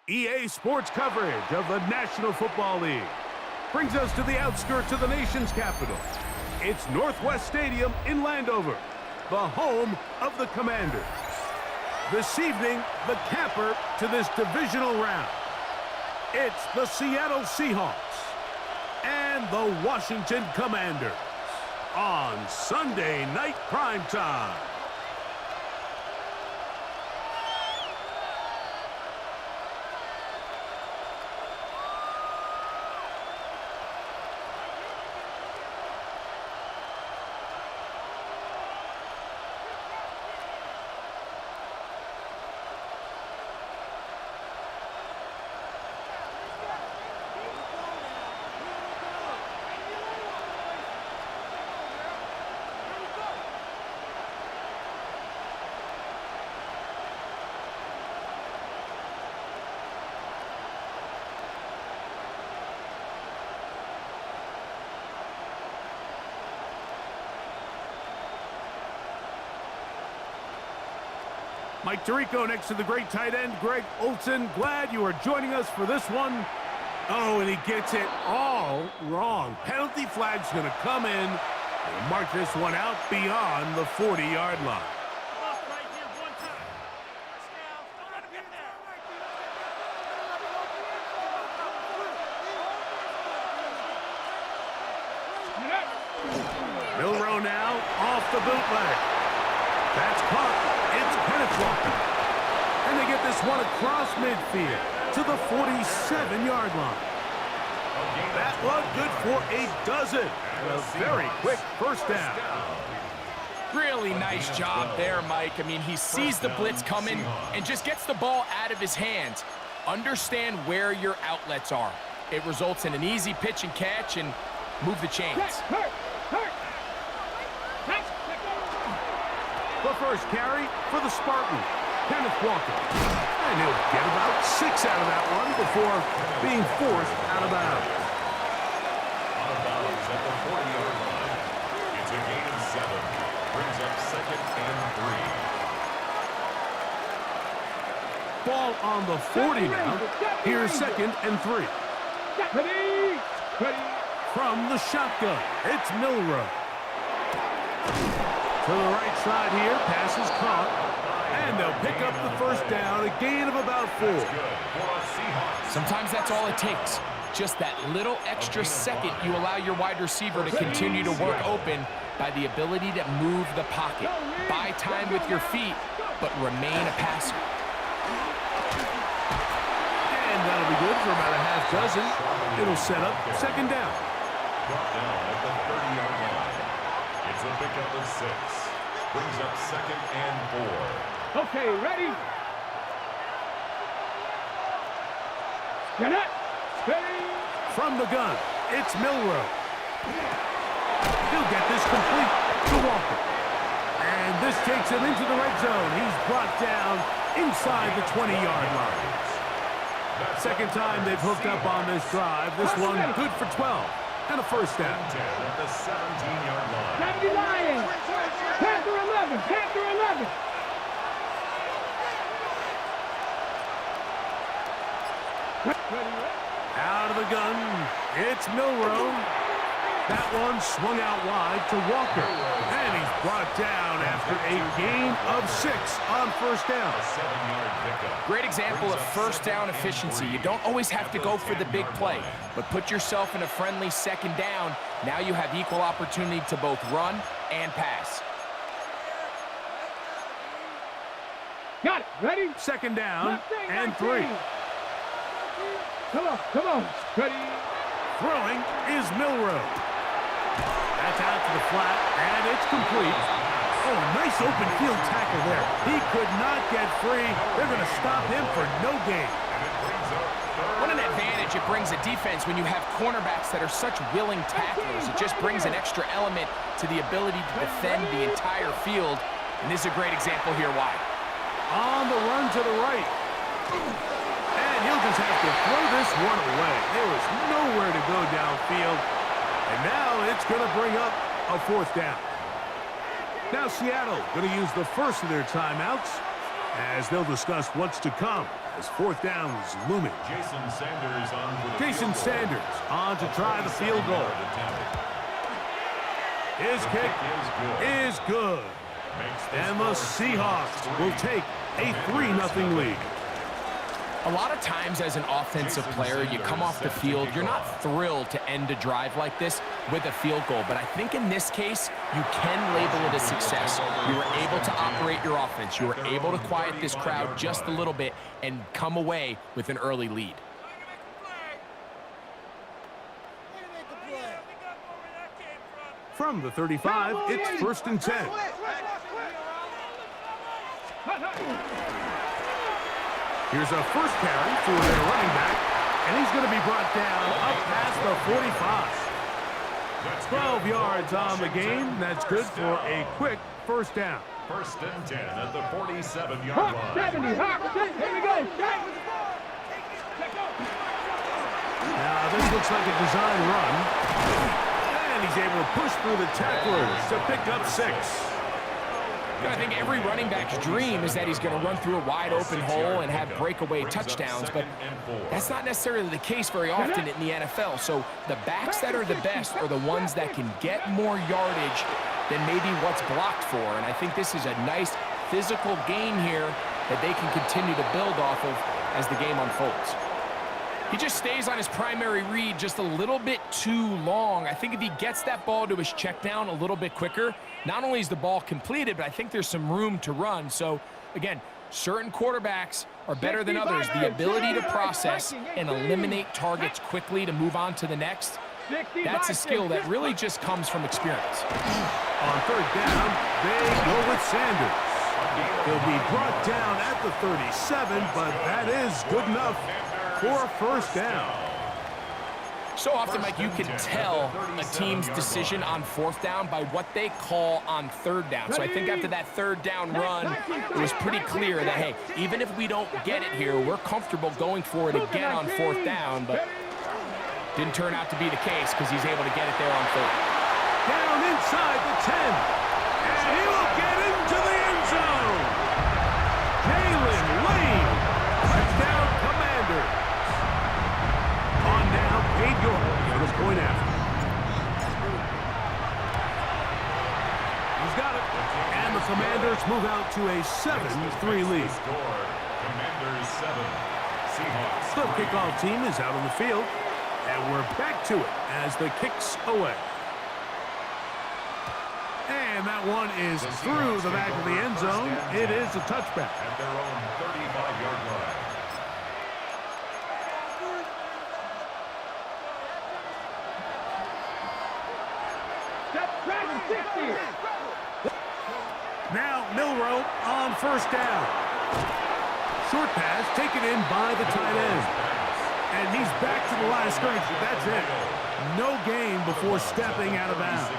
EA Sports coverage of the National Football League brings us to the outskirts of the nation's capital. It's Northwest Stadium in Landover, the home of the Commanders. This evening, the capper to this divisional round. It's the Seattle Seahawks and the Washington Commanders on Sunday Night Primetime. Mike Tirico next to the great tight end, Greg Olsen. Glad you are joining us for this one. Oh, and he gets it all wrong. Penalty flag's going to come in and mark this one out beyond the 40-yard line. Milroe now off the bootleg. That's caught. It's Walker. And they get this one across midfield to the 47-yard line. That one good for a dozen. A very quick first down. Really nice job there, Mike. I mean, he sees the blitz coming and just gets the ball out of his hands. Understand where your outlets are. It results in an easy pitch and catch and move the chains. The first carry for the Spartan, Kenneth Walker. And he'll get about 6 out of that one before being forced out of bounds. Out of bounds at the 40-yard line. It's a gain of 7. Brings up 2nd and 3. Ball on the 40 now. Here's 2nd and 3. From the shotgun, it's Milroe. To the right side here, pass is caught, and they'll pick up the first down, a gain of about 4. Sometimes that's all it takes. Just that little extra second you allow your wide receiver to continue to work open by the ability to move the pocket. Buy time with your feet, but remain a passer. And that'll be good for about a half dozen. It'll set up 2nd down. Brought down at the 30-yard line. It's a pickup of 6. Brings up 2nd and 4. Okay, ready? Get it. Ready. From the gun, it's Milroe. He'll get this complete to Walker. And this takes him into the red zone. He's brought down inside the 20-yard line. Second time they've hooked up on this drive. This one good for 12. And a first down. 10 at the 17-yard line. 90 Lions. Panther 11. Panther 11. Out of the gun, it's Milroe. That one swung out wide to Walker. And he's brought down after a gain of 6 on first down. A 7-yard pickup. Great example of first down efficiency. You don't always have to go for the big play, but put yourself in a friendly 2nd down. Now you have equal opportunity to both run and pass. Got it. Ready? 2nd down and 3. Come on. Ready. Throwing is Milroe. That's out to the flat, and it's complete. Oh, nice open field tackle there. He could not get free. They're going to stop him for no gain. What an advantage it brings a defense when you have cornerbacks that are such willing tacklers. It just brings an extra element to the ability to defend the entire field. And this is a great example here why. On the run to the right. And he'll just have to throw this one away. There was nowhere to go downfield. And now it's going to bring up a 4th down. Now Seattle going to use the first of their timeouts as they'll discuss what's to come as fourth down is looming. Jason Sanders on to try the field goal. His kick is good. And the Seahawks will take a 3-0 lead. A lot of times as an offensive player, you come off the field, you're not thrilled to end a drive like this with a field goal. But I think in this case, you can label it a success. You were able to operate your offense. You were able to quiet this crowd just a little bit and come away with an early lead. From the 35, it's 1st and 10. Here's a first carry for their running back, and he's going to be brought down up past the 45. 12 yards on the game. That's good for a quick first down. 1st and 10 at the 47-yard line. 70, here we go. Now, this looks like a design run. And he's able to push through the tacklers to pick up 6. I think every running back's dream is that he's going to run through a wide open hole and have breakaway touchdowns, but that's not necessarily the case very often in the NFL. So the backs that are the best are the ones that can get more yardage than maybe what's blocked for. And I think this is a nice physical gain here that they can continue to build off of as the game unfolds. He just stays on his primary read just a little bit too long. I think if he gets that ball to his check down a little bit quicker, not only is the ball completed, but I think there's some room to run. So, again, certain quarterbacks are better than others. The ability to process and eliminate targets quickly to move on to the next, that's a skill that really just comes from experience. On 3rd down, they go with Sanders. He'll be brought down at the 37, but that is good enough for a first down. So often, Mike, you can tell a team's decision on 4th down by what they call on 3rd down. So I think after that 3rd down run, it was pretty clear that, hey, even if we don't get it here, we're comfortable going for it again on 4th down, but didn't turn out to be the case because he's able to get it there on 3rd. Down inside the 10, and he will get into the end zone. Jalen Lane, touchdown Commanders. On now, Cade York for the point after. He's got it. And the Commanders move out to a 7-3 lead. Commanders 7, Seahawks. The kickoff team is out on the field, and we're back to it as the kick's away. And that one is through the back of the end zone. It is a touchback. At their own 35-yard line. Now Milroe on 1st down. Short pass taken in by the tight end. And he's back to the line of scrimmage. That's it. No gain before stepping out of bounds.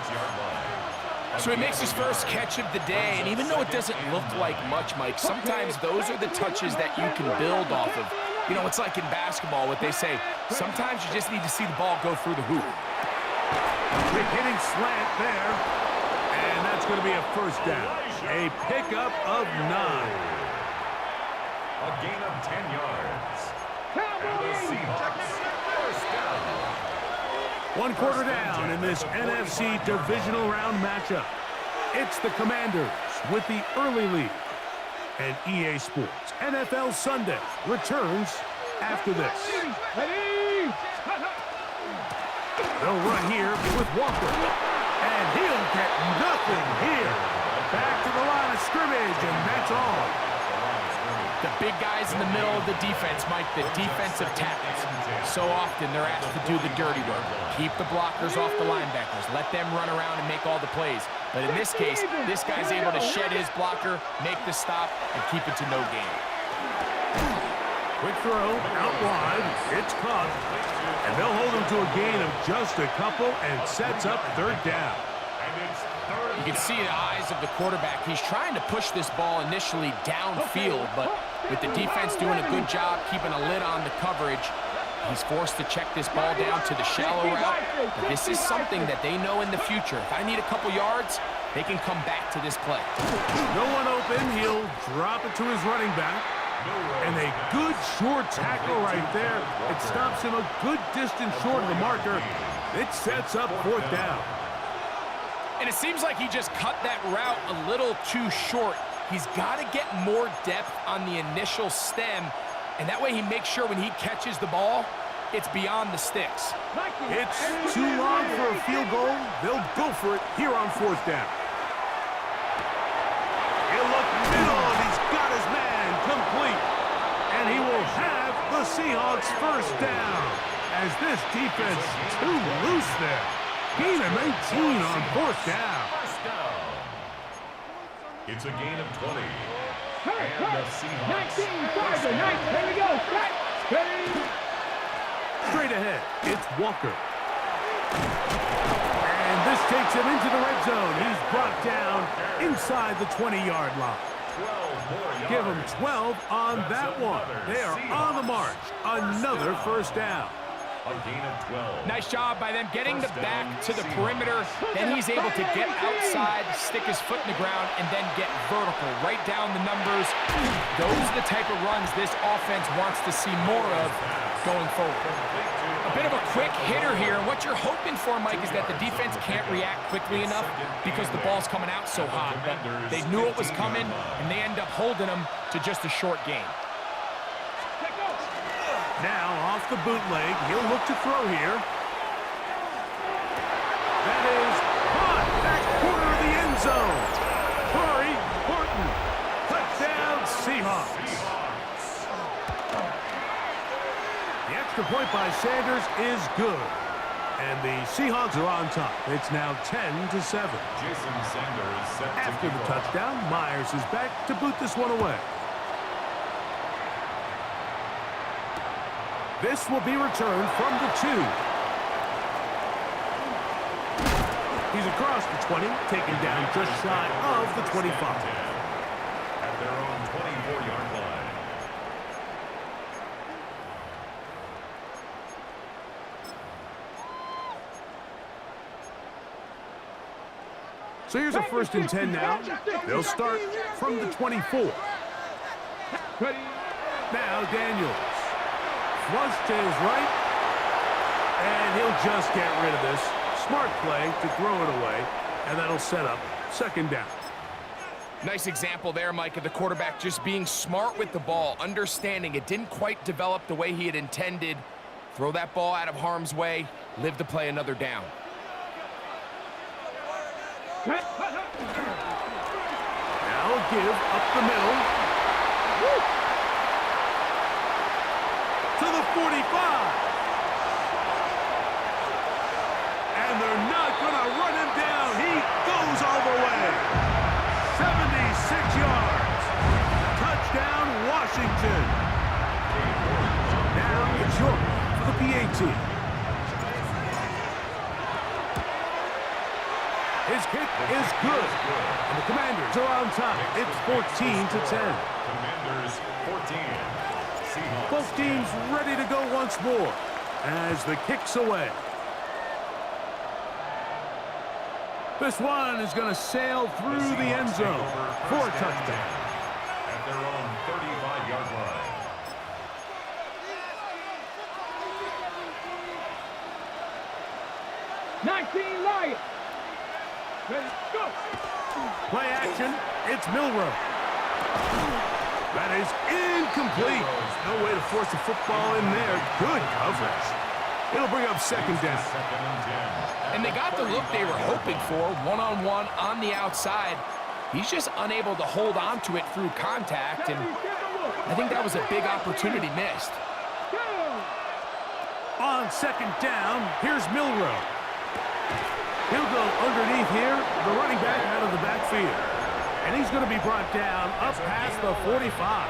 So he makes his first catch of the day, and even though it doesn't look like much, Mike, sometimes those are the touches that you can build off of. You know, it's like in basketball, what they say, sometimes you just need to see the ball go through the hoop. Quick hitting slant there, and that's going to be a first down. A pickup of 9. A gain of 10 yards. And the Seahawks first down. 1 quarter down in this NFC Divisional round matchup. It's the Commanders with the early lead. And EA Sports NFL Sunday returns after this. They'll run here with Walker. And he'll get nothing here. Back to the line of scrimmage, and that's all. The big guys in the middle of the defense, Mike, the defensive tackles. So often they're asked to do the dirty work. Keep the blockers off the linebackers. Let them run around and make all the plays. But in this case, this guy's able to shed his blocker, make the stop, and keep it to no gain. Quick throw, out wide, it's caught. And they'll hold him to a gain of just a couple and sets up 3rd down. You can see the eyes of the quarterback. He's trying to push this ball initially downfield, but with the defense doing a good job keeping a lid on the coverage, he's forced to check this ball down to the shallow route. But this is something that they know in the future. If I need a couple yards, they can come back to this play. No one open. He'll drop it to his running back. And a good short tackle right there. It stops him a good distance short of the marker. It sets up fourth down. And it seems like he just cut that route a little too short. He's got to get more depth on the initial stem, and that way he makes sure when he catches the ball, it's beyond the sticks. It's too long for a field goal. They'll go for it here on fourth down. He'll look middle, and he's got his man complete. And he will have the Seahawks first down, as this defense too loose there. Gain of 19 on fourth down. It's a gain of 20. And the Seahawks. 19, Tiger, 19, here we go. Steady. Straight ahead, it's Walker. And this takes him into the red zone. He's brought down inside the 20-yard line. Give him 12 on that one. They are on the march. Another first down. A gain of 12. Nice job by them getting the back to the perimeter. Then he's able to get outside, stick his foot in the ground, and then get vertical. Right down the numbers. Those are the type of runs this offense wants to see more of going forward. A bit of a quick hitter here. What you're hoping for, Mike, is that the defense can't react quickly enough because the ball's coming out so hot. But they knew it was coming, and they end up holding them to just a short gain. Now off the bootleg, he'll look to throw here. That is caught back corner of the end zone. Corey Horton, touchdown Seahawks. The extra point by Sanders is good. And the Seahawks are on top. It's now 10-7. Jason Sanders set to After the touchdown, Myers is back to boot this one away. This will be returned from the 2. He's across the 20, taken down just shy of the 25. At their own 24-yard line. So here's a 1st and 10 now. They'll start from the 24. Now Daniels. Flush to his right, and he'll just get rid of this. Smart play to throw it away, and that'll set up 2nd down. Nice example there, Mike, of the quarterback just being smart with the ball, understanding it didn't quite develop the way he had intended. Throw that ball out of harm's way, live to play another down. Now give up the middle. Woo! To the 45. And they're not going to run him down. He goes all the way. 76 yards. Touchdown, Washington. Now it's York for the PAT. His kick is good. And the Commanders are on top. It's 14-10. Commanders 14. Seahawks. Both teams ready to go once more as the kick's away. This one is going to sail through the end zone for a touchdown. At their own 35-yard line. Lions. Ready, go. Play action. It's Milrow. That is incomplete. No way to force the football in there. Good coverage. It'll bring up 2nd down. And they got the look they were hoping for, one-on-one on the outside. He's just unable to hold on to it through contact, and I think that was a big opportunity missed. On 2nd down, here's Milrow. He'll go underneath here, the running back out of the backfield. And he's going to be brought down up past the 45.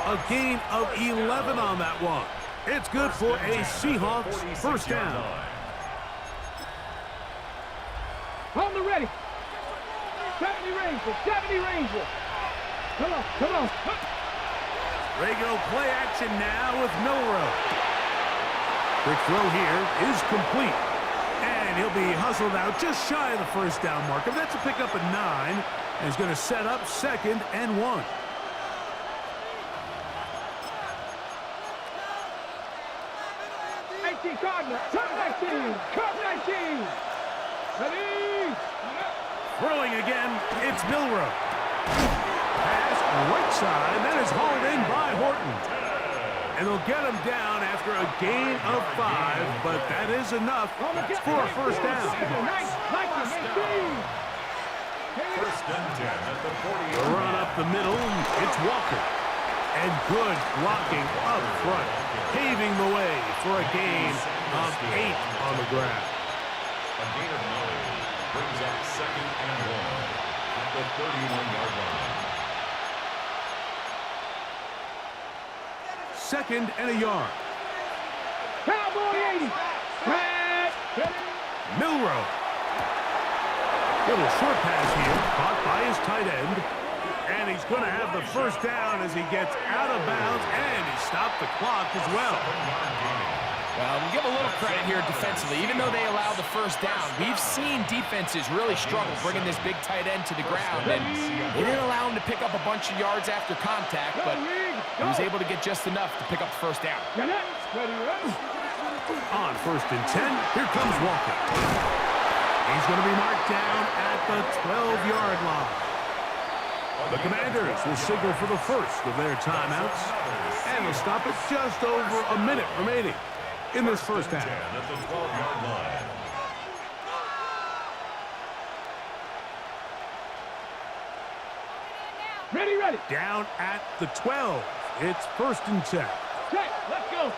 A gain of 11 on that one. It's good for a Seahawks 1st down. On the ready. 70 Rangers, 70 Rangers. Come on, come on. They go play action now with Milrow. Quick throw here is complete. And he'll be hustled out just shy of the 1st down marker. That's a pickup at 9. And he's going to set up 2nd and 1. 19, Cardinal. Cut 19. Cut 19. Ready? Throwing again, it's Milrow. Pass right side, that is hauled in by Horton. And they'll get him down after a gain of 5, but that is enough for a first down. First and 10 at the 40. The run up the middle, it's Walker. And good blocking up front, paving the way for a gain of 8 on the ground. A gain of 9 brings up second and 1 at the 31-yard line. Second and a yard. Cowboy 80. Milrow. Little short pass here, caught by his tight end. And he's going to have the first down as he gets out of bounds, and he stopped the clock as well. Well, we'll give a little credit here defensively. Even though they allow the first down, we've seen defenses really struggle bringing this big tight end to the ground, and they didn't allow him to pick up a bunch of yards after contact, but he was able to get just enough to pick up the first down. On first and 10, here comes Walker. He's going to be marked down at the 12-yard line. The Commanders will signal for the first of their timeouts, and they'll stop it just over a minute remaining in this first half. At the 12-yard line. Ready. Down at the 12. It's first and 10. Check. Let's go.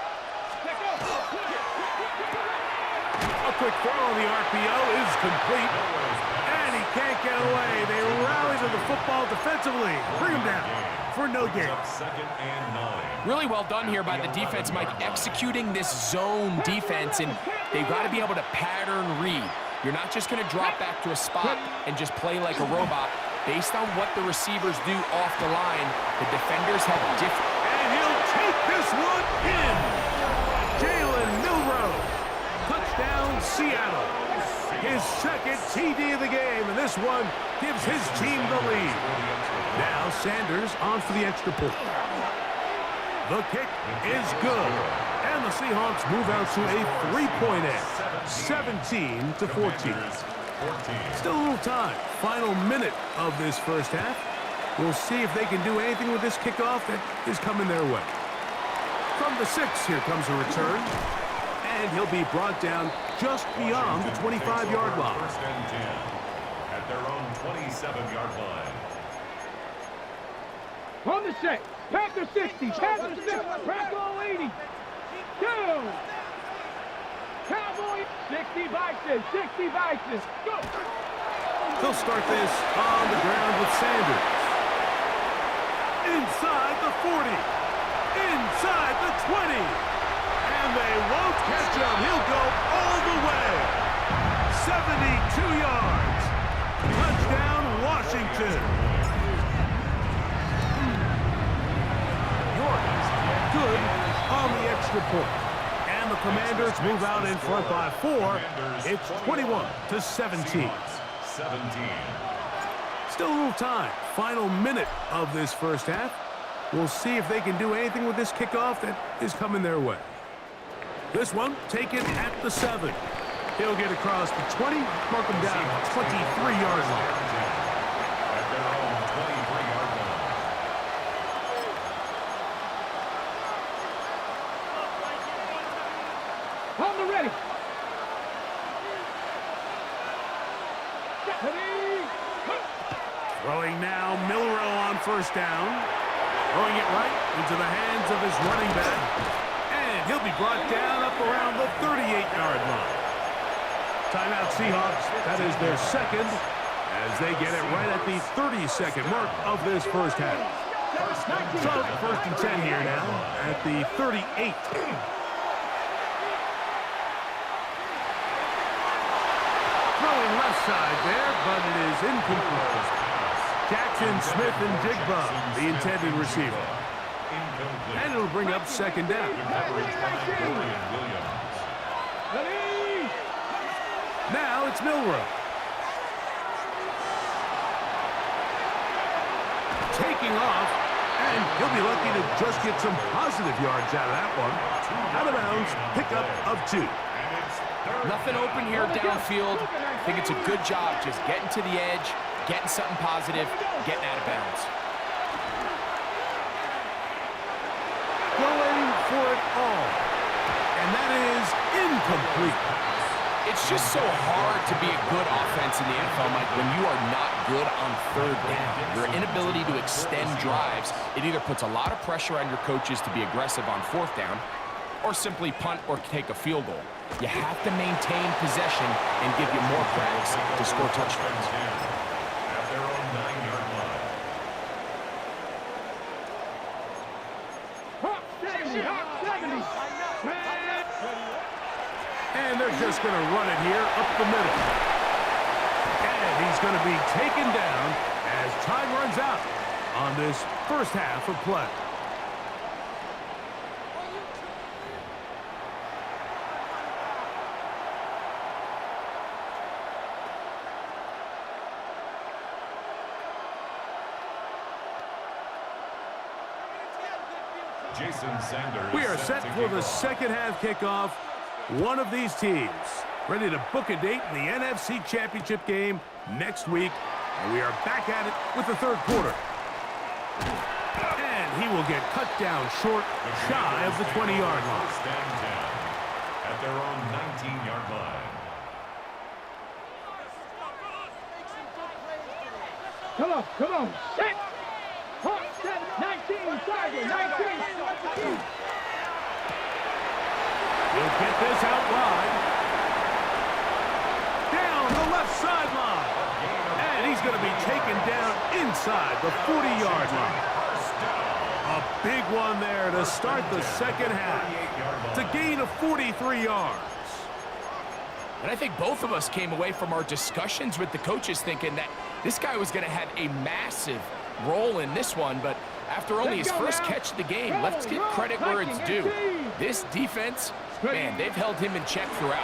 A quick throw on the RPO is complete. And he can't get away. They rally to the football defensively. Bring him down for no gain. Second and 9. Really well done here by the defense, Mike, executing this zone defense, and they've got to be able to pattern read. You're not just going to drop back to a spot and just play like a robot. Based on what the receivers do off the line, the defenders have different. And he'll take this one in. Jalen Milrow. Touchdown, Seattle. His second TD of the game, and this one gives his team the lead. Now Sanders on for the extra point. The kick is good, and the Seahawks move out to a 3-point edge, 17-14. Still a little time. Final minute of this first half. We'll see if they can do anything with this kickoff that is coming their way. From the 6, here comes a return. And he'll be brought down just beyond the 25-yard line. First and 10 at their own 27-yard line. On the set. Panther 60. Panther 60. Bronco 80. 2. Cowboy 60 Vices. 60 Vices. Go. They'll start this on the ground with Sanders. Inside the 40. Inside the 20. And they won't catch him. He'll go all the way. 72 yards. Touchdown, Washington. York good on the extra point. And the Commanders move out in front by 4. It's 21-17. 17. Still a little time. Final minute of this first half. We'll see if they can do anything with this kickoff that is coming their way. This one taken at the 7. He'll get across the 20, mark him down 23-yard line. At their own 23-yard line. On the ready. Throwing now, Milrow on first down. Throwing it right into the hands of his running back. And he'll be brought down up around the 38-yard line. Timeout Seahawks. That is their second as they get it right at the 30-second mark of this first half. So, first and 10 here now at the 38. Throwing left side there, but it is incomplete. Jackson, Smith, and Jigba, the intended receiver. And it'll bring up second down. Now it's Milrow. Taking off, and And he'll be lucky to just get some positive yards out of that one. Out of bounds, pickup of 2. Nothing open here downfield. I think it's a good job just getting to the edge, getting something positive, getting out of bounds. Going for it all. And that is incomplete. It's just so hard to be a good offense in the NFL, Mike, when you are not good on third down. Your inability to extend drives, it either puts a lot of pressure on your coaches to be aggressive on fourth down or simply punt or take a field goal. You have to maintain possession and give you more cracks to score touchdowns. At their own 9-yard line. And they're just going to run it here up the middle. And he's going to be taken down as time runs out on this first half of play. Jason Sanders. We are set for the second half kickoff. One of these teams ready to book a date in the NFC Championship game next week. And we are back at it with the third quarter. And he will get cut down short, shy of the 20-yard line. First and 10 at their own 19-yard line. Come on, set. 19, target, 19. He'll get this out wide. Down the left sideline. And he's going to be taken down inside the 40-yard line. A big one there to start the second half. It's a gain of 43 yards. And I think both of us came away from our discussions with the coaches thinking that this guy was going to have a massive role in this one, but after only his first catch of the game, let's give credit where it's due. This defense, man, they've held him in check throughout.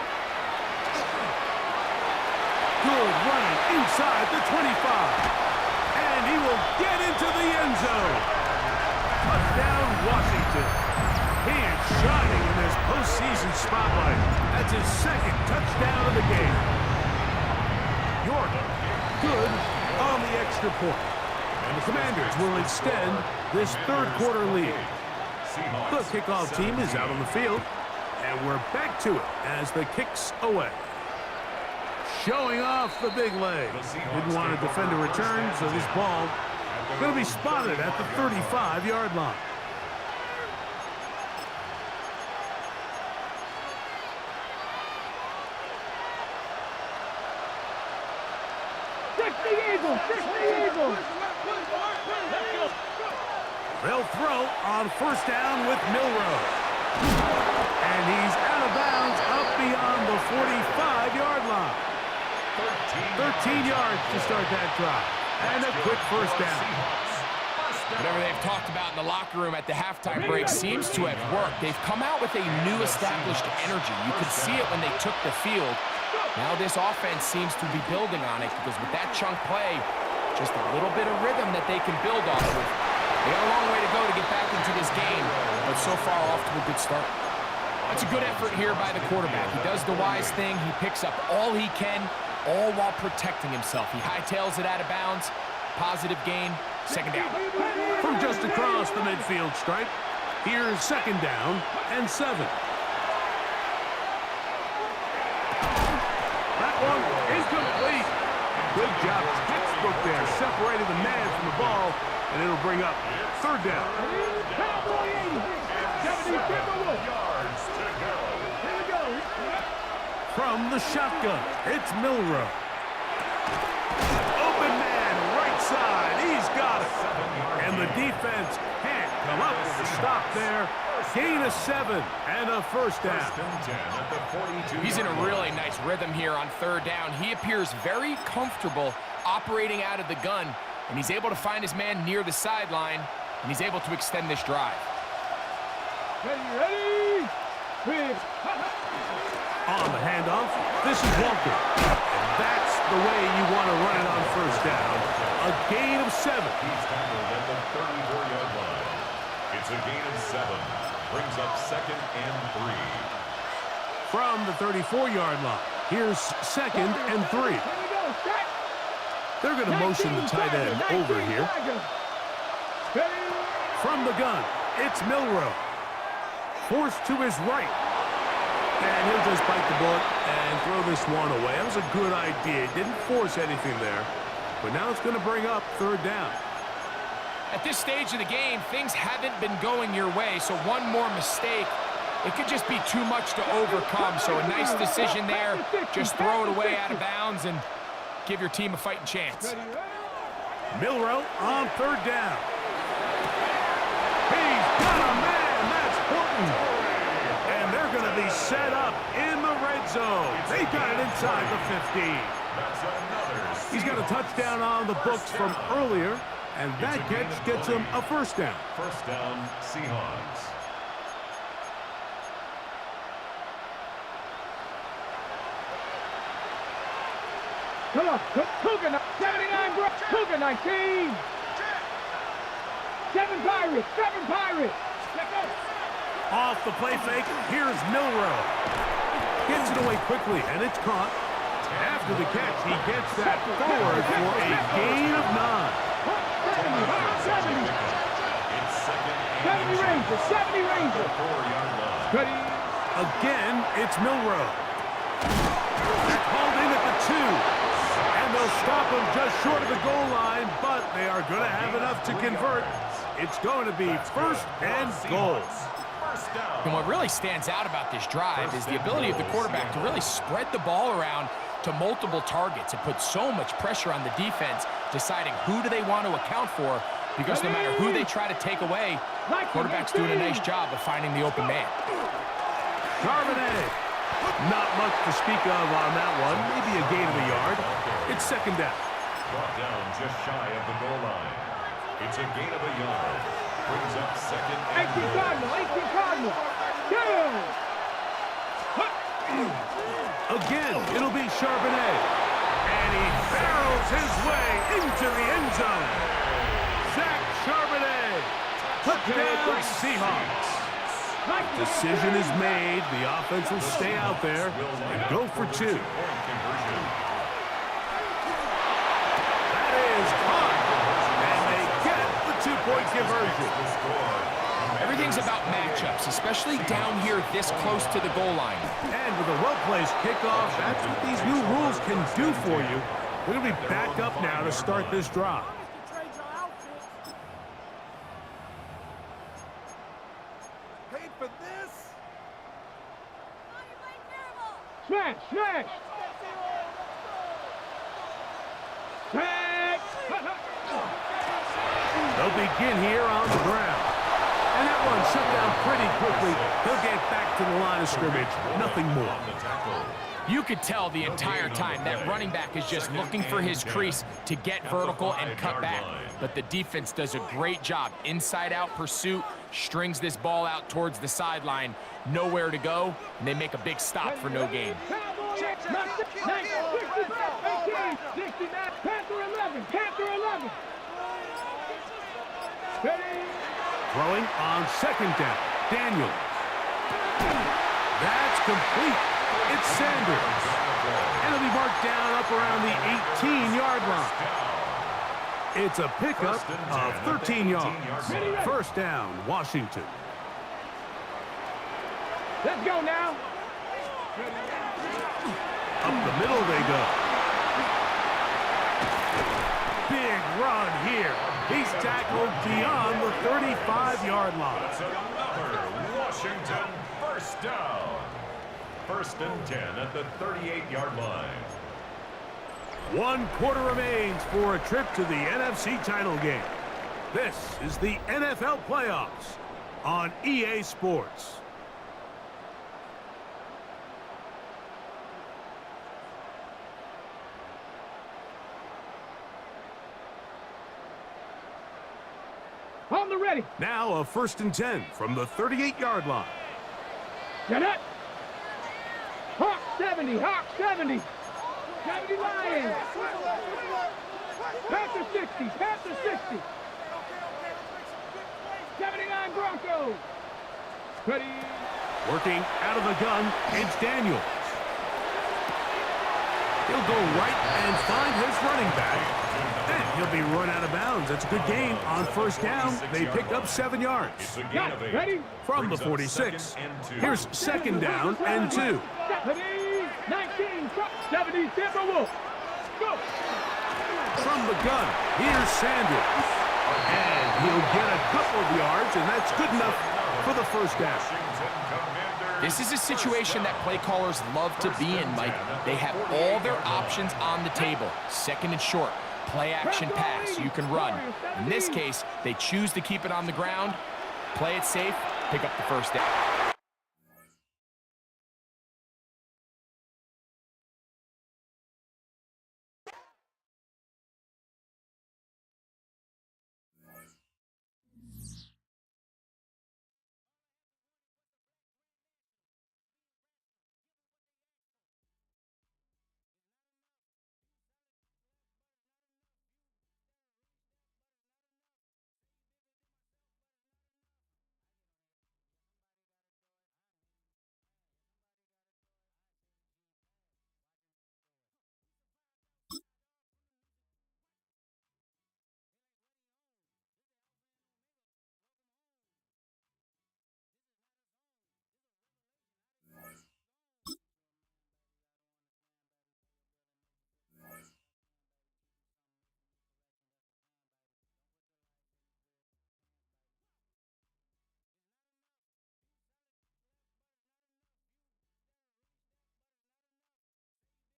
Good running inside the 25. And he will get into the end zone. Touchdown, Washington. He is shining in this postseason spotlight. That's his second touchdown of the game. York, good on the extra point. And the Commanders will extend this third quarter lead. The kickoff team is out on the field. And we're back to it as the kick's away. Showing off the big leg. Didn't want to defend a return, so this ball going to be spotted at the 35-yard line. They'll throw on first down with Milroe. And he's out of bounds up beyond the 45-yard line. 13 yards to start that drive. And a quick first down. Whatever they've talked about in the locker room at the halftime break seems to have worked. They've come out with a new established energy. You could see it when they took the field. Now this offense seems to be building on it because with that chunk play, just a little bit of rhythm that they can build off of. They got a long way to go to get back into this game, but so far off to a good start. That's a good effort here by the quarterback. He does the wise thing. He picks up all he can, all while protecting himself. He hightails it out of bounds. Positive gain. Second down. From just across the midfield stripe, here's second down and 7. That one incomplete. Good job. Textbook there. Separated the man from the ball, and it'll bring up third down. From the shotgun, it's Milroe. Open man, right side. He's got it. And the defense can't come up with a stop there. Gain of 7 and a first down. He's in a really nice rhythm here on third down. He appears very comfortable operating out of the gun, and he's able to find his man near the sideline, and he's able to extend this drive. Ready? On the handoff, this is Walker. And that's the way you want to run it on first down. A gain of 7. He's tackled at the 34-yard line. It's a gain of 7. Brings up 2nd and 3. From the 34-yard line, here's 2nd and 3. They're going to motion the tight end over here. From the gun, it's Milroe. Forced to his right. And he'll just bite the bullet and throw this one away. That was a good idea. Didn't force anything there. But now it's going to bring up 3rd down. At this stage of the game, things haven't been going your way, so one more mistake, it could just be too much to overcome. So a nice decision there. Just throw it away out of bounds and give your team a fighting chance. Milroe on 3rd down. He's got a man. That's Horton. And they're going to be set up in the red zone. They got it inside the 15. He's got a touchdown on the books from earlier, and that catch gets him a 1st down. 1st down, Seahawks. Come on, Cougar, 79, bro. Cougar, 19. 7 Pirates, 7 Pirates. Off the play fake, here's Milroe. Gets it away quickly, and it's caught. After the catch, he gets that forward for a gain of 9. 70 Rangers, 70 Rangers. 4-yard line. Ready. Again, it's Milroe. They're called in at the 2. And they'll stop him just short of the goal line, but they are going to have enough to convert. It's going to be 1st and goal. And what really stands out about this drive is the ability of the quarterback to really spread the ball around to multiple targets. It puts so much pressure on the defense, deciding who do they want to account for, because no matter who they try to take away, the quarterback's doing a nice job of finding the open man. Charbonnet. Not much to speak of on that one. Maybe a gain of a yard. It's 2nd down. Brought down just shy of the goal line. It's a gain of a yard. Brings up 2nd and 18 Cardinal, 18 Cardinal. Down. Again, it'll be Charbonnet. And he barrels his way into the end zone. Zach Charbonnet. Touchdown, Seahawks. Decision is made. The offense will stay out there and go for 2. That is caught. And they get the 2-point conversion. Everything's about matchups, especially down here this close to the goal line. And with a well-placed kickoff, that's what these new rules can do for you. They're going to be back up now to start this drive. Paid for this? Smash, smash. Tag. They'll begin here on the ground. And that one shut down pretty quickly. He'll get back to the line of scrimmage. Nothing more. You could tell the entire time that running back is just looking for his crease to get vertical and cut back. But the defense does a great job. Inside-out pursuit, strings this ball out towards the sideline. Nowhere to go, and they make a big stop for no gain. Panther 11, Panther 11. Throwing on 2nd down. Daniels. That's complete. It's Sanders. And it'll be marked down up around the 18-yard line. It's a pickup of 13 yards. 1st down, Washington. Let's go now. Up the middle they go. Big run here. He's tackled beyond the 35-yard line. That's another Washington 1st down. 1st and 10 at the 38-yard line. 1 quarter remains for a trip to the NFC title game. This is the NFL playoffs on EA Sports. On the ready. Now a 1st and 10 from the 38-yard line. Get it. Huh. 70. Hawk, 70. 70 Lions. Panther 60. Panther 60. 79 Broncos. Ready. Working out of the gun, it's Daniels. He'll go right and find his running back. And he'll be run out of bounds. That's a good gain on first down. They picked up 7 yards. Ready? From the 46. Here's second down and 2. 70, 19, 70, Tampa Wolf. Go. From the gun, here's Sanders. And he'll get a couple of yards, and that's good enough for the first down. This is a situation that play callers love to be in, Mike. They have all their options on the table. Second and short, play action pass, you can run. In this case, they choose to keep it on the ground, play it safe, pick up the first down.